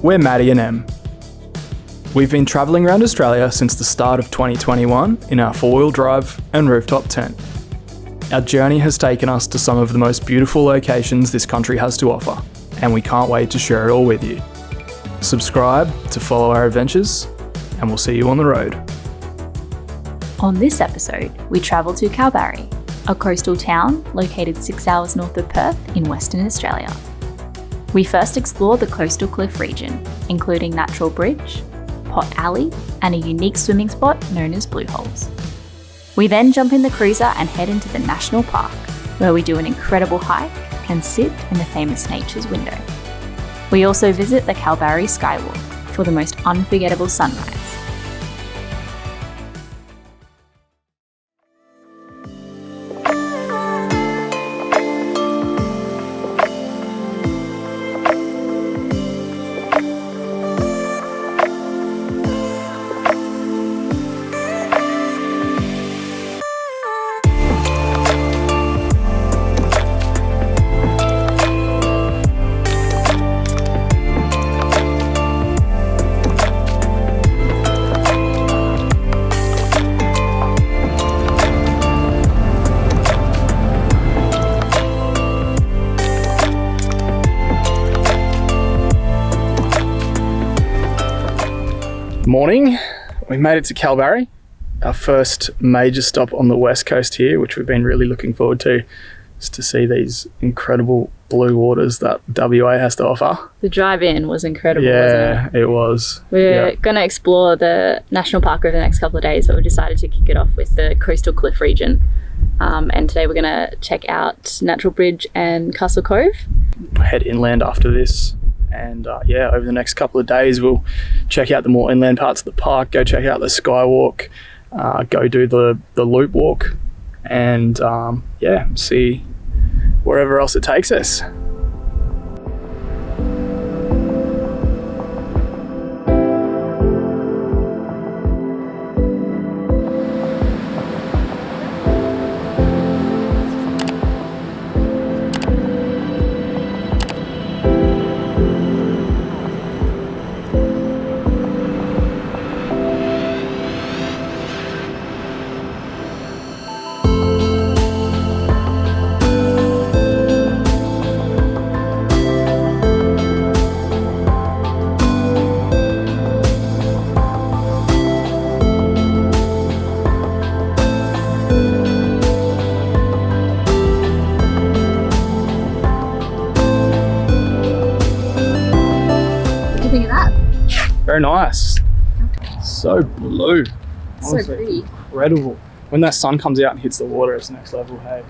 we're Maddie and Em. We've been travelling around Australia since the start of 2021 in our four-wheel drive and rooftop tent. Our journey has taken us to some of the most beautiful locations this country has to offer, and we can't wait to share it all with you. Subscribe to follow our adventures, and we'll see you on the road. On this episode, we travel to Kalbarri, a coastal town located 6 hours north of Perth in Western Australia. We first explore the coastal cliff region, including Natural Bridge, Pot Alley, and a unique swimming spot known as Blue Holes. We then jump in the cruiser and head into the national park, where we do an incredible hike and sit in the famous Nature's Window. We also visit the Kalbarri Skywalk for the most unforgettable sunrise. Morning, we made it to Kalbarri, our first major stop on the west coast here, which we've been really looking forward to, just to see these incredible blue waters that WA has to offer. The drive-in was incredible, Yeah, wasn't it? it was. We're going to explore the national park over the next couple of days, but we decided to kick it off with the coastal cliff region. And today we're going to check out Natural Bridge and Castle Cove. Head inland after this. And over the next couple of days, we'll check out the more inland parts of the park, go check out the Skywalk, go do the loop walk, and see wherever else it takes us. Very nice. So blue. So Honestly, pretty. incredible. When that sun comes out and hits the water, it's next level, hey.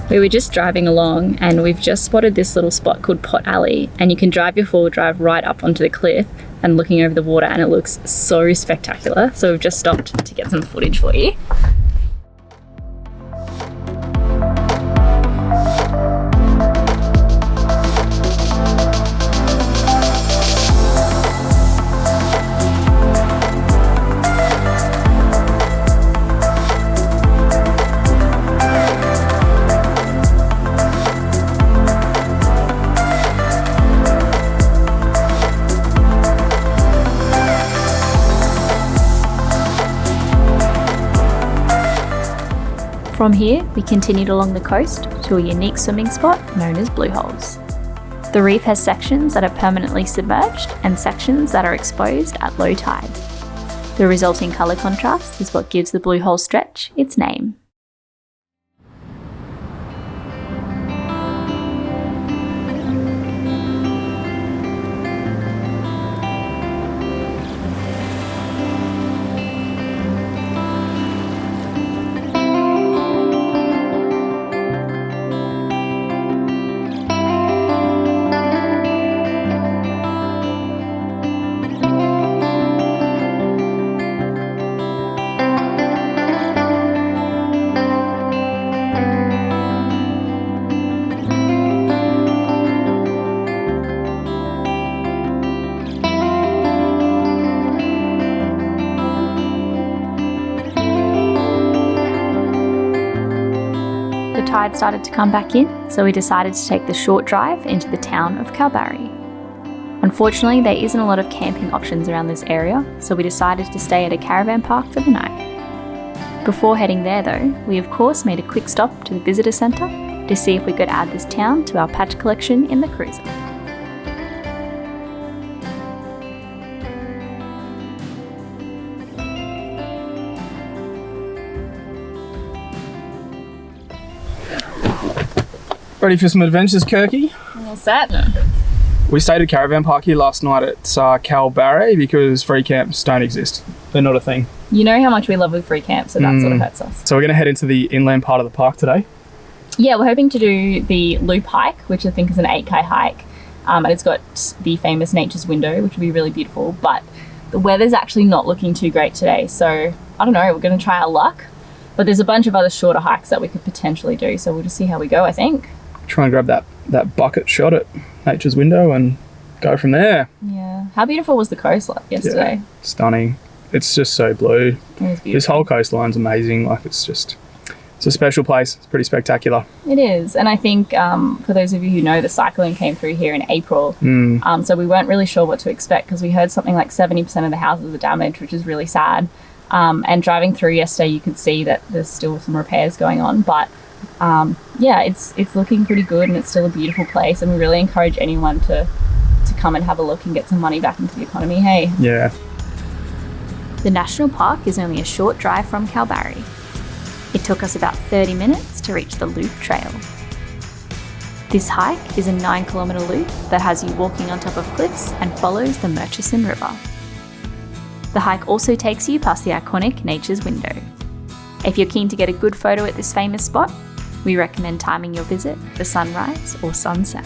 We were just driving along and we've just spotted this little spot called Pot Alley, and you can drive your four-wheel drive right up onto the cliff and looking over the water, and it looks so spectacular. So we've just stopped to get some footage for you. From here, we continued along the coast to a unique swimming spot known as Blue Holes. The reef has sections that are permanently submerged and sections that are exposed at low tide. The resulting colour contrast is what gives the Blue Hole stretch its name. tide started to come back in, so we decided to take the short drive into the town of Kalbarri. Unfortunately, there isn't a lot of camping options around this area, so we decided to stay at a caravan park for the night. Before heading there though, we of course made a quick stop to the visitor centre to see if we could add this town to our patch collection in the cruiser. Ready for some adventures, Kirky? All set? We stayed at caravan park here last night at Kalbarri because free camps don't exist. They're not a thing. You know how much we love with free camps, so that sort of hurts us. So we're going to head into the inland part of the park today. Yeah, we're hoping to do the loop hike, which I think is an 8K hike. And it's got the famous Nature's Window, which will be really beautiful. But the weather's actually not looking too great today. So I don't know, we're going to try our luck. But there's a bunch of other shorter hikes that we could potentially do. So we'll just see how we go, I think. Try and grab that bucket shot at Nature's Window and go from there. Yeah. How beautiful was the coast yesterday? Yeah, stunning. It's just so blue. It was beautiful. This whole coastline's amazing. Like it's a special place. It's pretty spectacular. It is. And I think for those of you who know, the cyclone came through here in April. So we weren't really sure what to expect because we heard something like 70% of the houses are damaged, which is really sad. And driving through yesterday, you could see that there's still some repairs going on. But yeah, it's looking pretty good and it's still a beautiful place. And we really encourage anyone to come and have a look and get some money back into the economy. Hey. Yeah. The national park is only a short drive from Kalbarri. It took us about 30 minutes to reach the Loop Trail. This hike is a 9-kilometre loop that has you walking on top of cliffs and follows the Murchison River. The hike also takes you past the iconic Nature's Window. If you're keen to get a good photo at this famous spot, we recommend timing your visit for sunrise or sunset.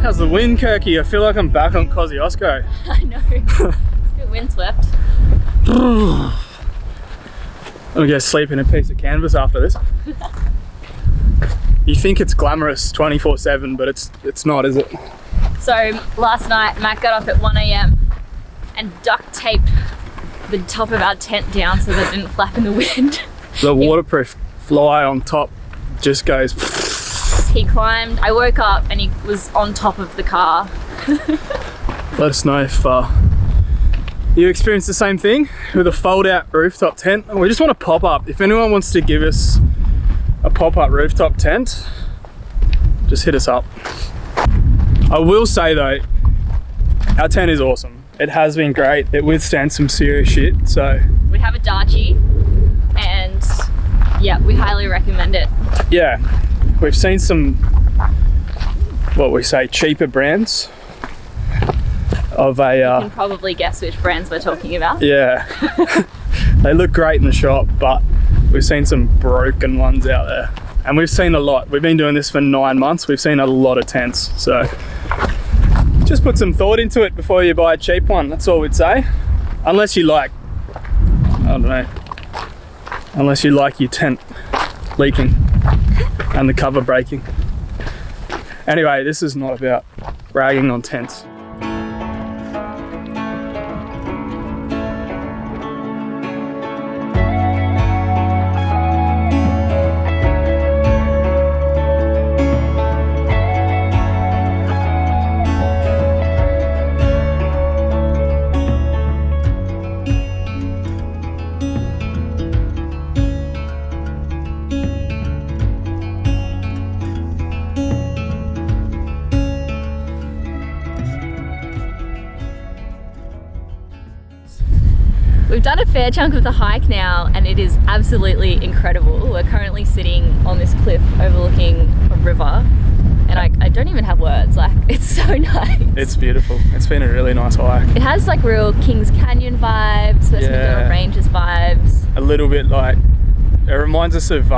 How's the wind, Kirky? I feel like I'm back on Kosciuszko. I know. Bit windswept. I'm gonna go sleep in a piece of canvas after this. You think it's glamorous 24/7, but it's not, is it? So last night, Matt got up at 1 a.m. and duct taped the top of our tent down so that it didn't flap in the wind. The waterproof fly on top just goes. He climbed, I woke up and he was on top of the car. Let us know if you experienced the same thing with a fold-out rooftop tent. We just want to pop up. If anyone wants to give us a pop-up rooftop tent, just hit us up. I will say though, our tent is awesome. It has been great. It withstands some serious shit, so. We have a Darchi and yeah, we highly recommend it. Yeah, we've seen some, what we say, cheaper brands of a... You can probably guess which brands we're talking about. Yeah, they look great in the shop, but we've seen some broken ones out there. And we've seen a lot. We've been doing this for 9 months. We've seen a lot of tents, so just put some thought into it before you buy a cheap one. That's all we'd say. Unless you like, I don't know, unless you like your tent leaking and the cover breaking. Anyway, this is not about bragging on tents. we've done a fair chunk of the hike now and it is absolutely incredible. We're currently sitting on this cliff overlooking a river and I don't even have words, like it's so nice. It's beautiful. It's been a really nice hike. It has like real Kings Canyon vibes, West McDonnell Ranges vibes. A little bit like, it reminds us of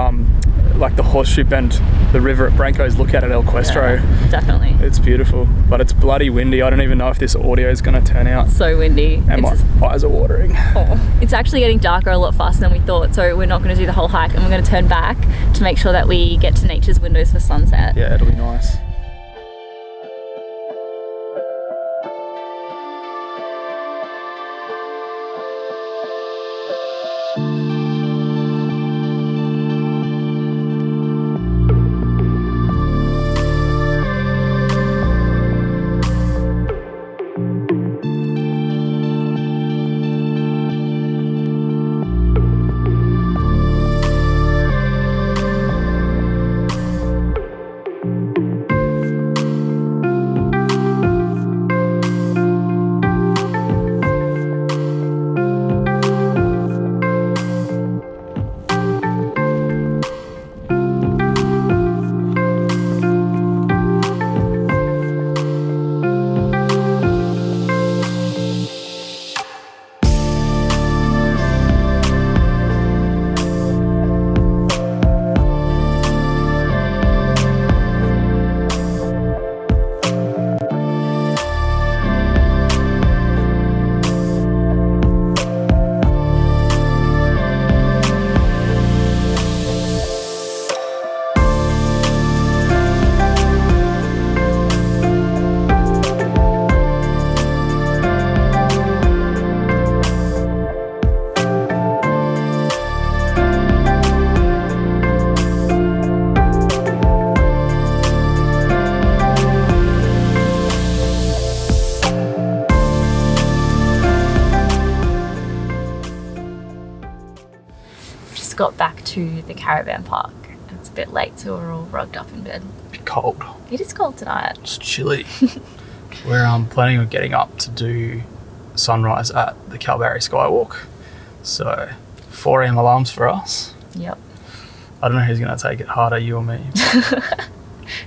like the horseshoe bend, the river at Branco's Lookout at El Cuestro. Yeah, definitely. It's beautiful, but it's bloody windy. I don't even know if this audio is going to turn out. So windy. And my eyes are watering. Oh. It's actually getting darker a lot faster than we thought, so we're not going to do the whole hike and we're going to turn back to make sure that we get to nature's windows for sunset. Yeah, it'll be nice. Got back to the caravan park. It's a bit late, so we're all rugged up in bed. A bit cold. It is cold tonight. It's chilly. We're planning on getting up to do sunrise at the Kalbarri Skywalk. So 4 a.m. alarms for us. Yep. I don't know who's going to take it harder, you or me.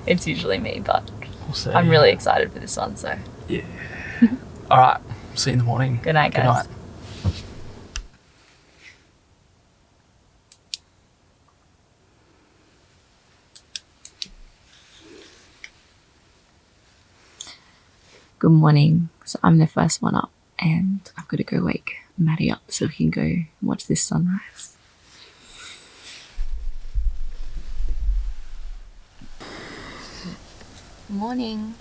It's usually me, but we'll see. I'm really excited for this one, so. Yeah. All right. See you in the morning. Good night, guys. Good night. Good morning. So I'm the first one up and I've got to go wake Maddie up so we can go watch this sunrise. Morning.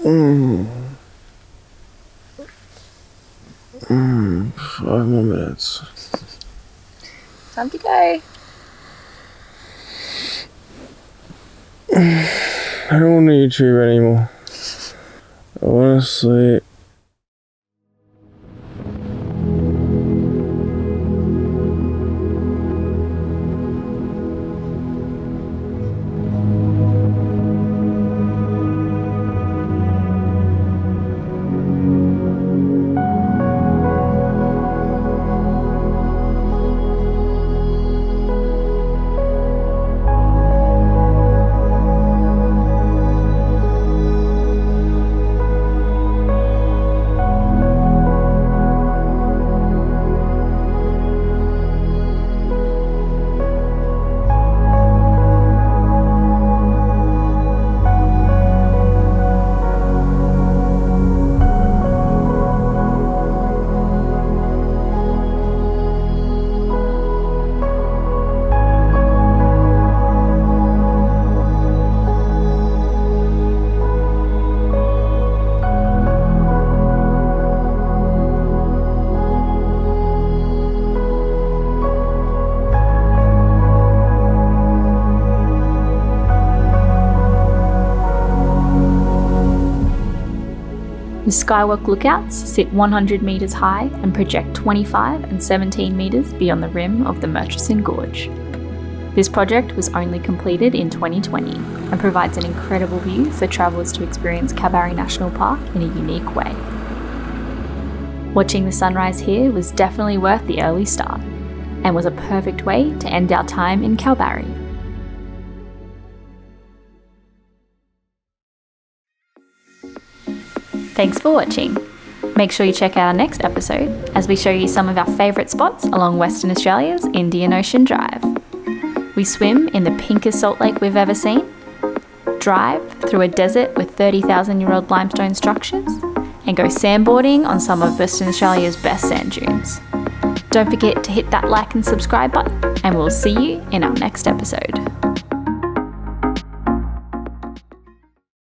5 more minutes. Time to go. I don't need YouTube anymore. I want to sleep. The Skywalk lookouts sit 100 metres high and project 25 and 17 metres beyond the rim of the Murchison Gorge. This project was only completed in 2020 and provides an incredible view for travellers to experience Kalbarri National Park in a unique way. Watching the sunrise here was definitely worth the early start and was a perfect way to end our time in Kalbarri. Thanks for watching. Make sure you check out our next episode as we show you some of our favourite spots along Western Australia's Indian Ocean Drive. We swim in the pinkest salt lake we've ever seen, drive through a desert with 30,000-year-old limestone structures, and go sandboarding on some of Western Australia's best sand dunes. Don't forget to hit that like and subscribe button, and we'll see you in our next episode.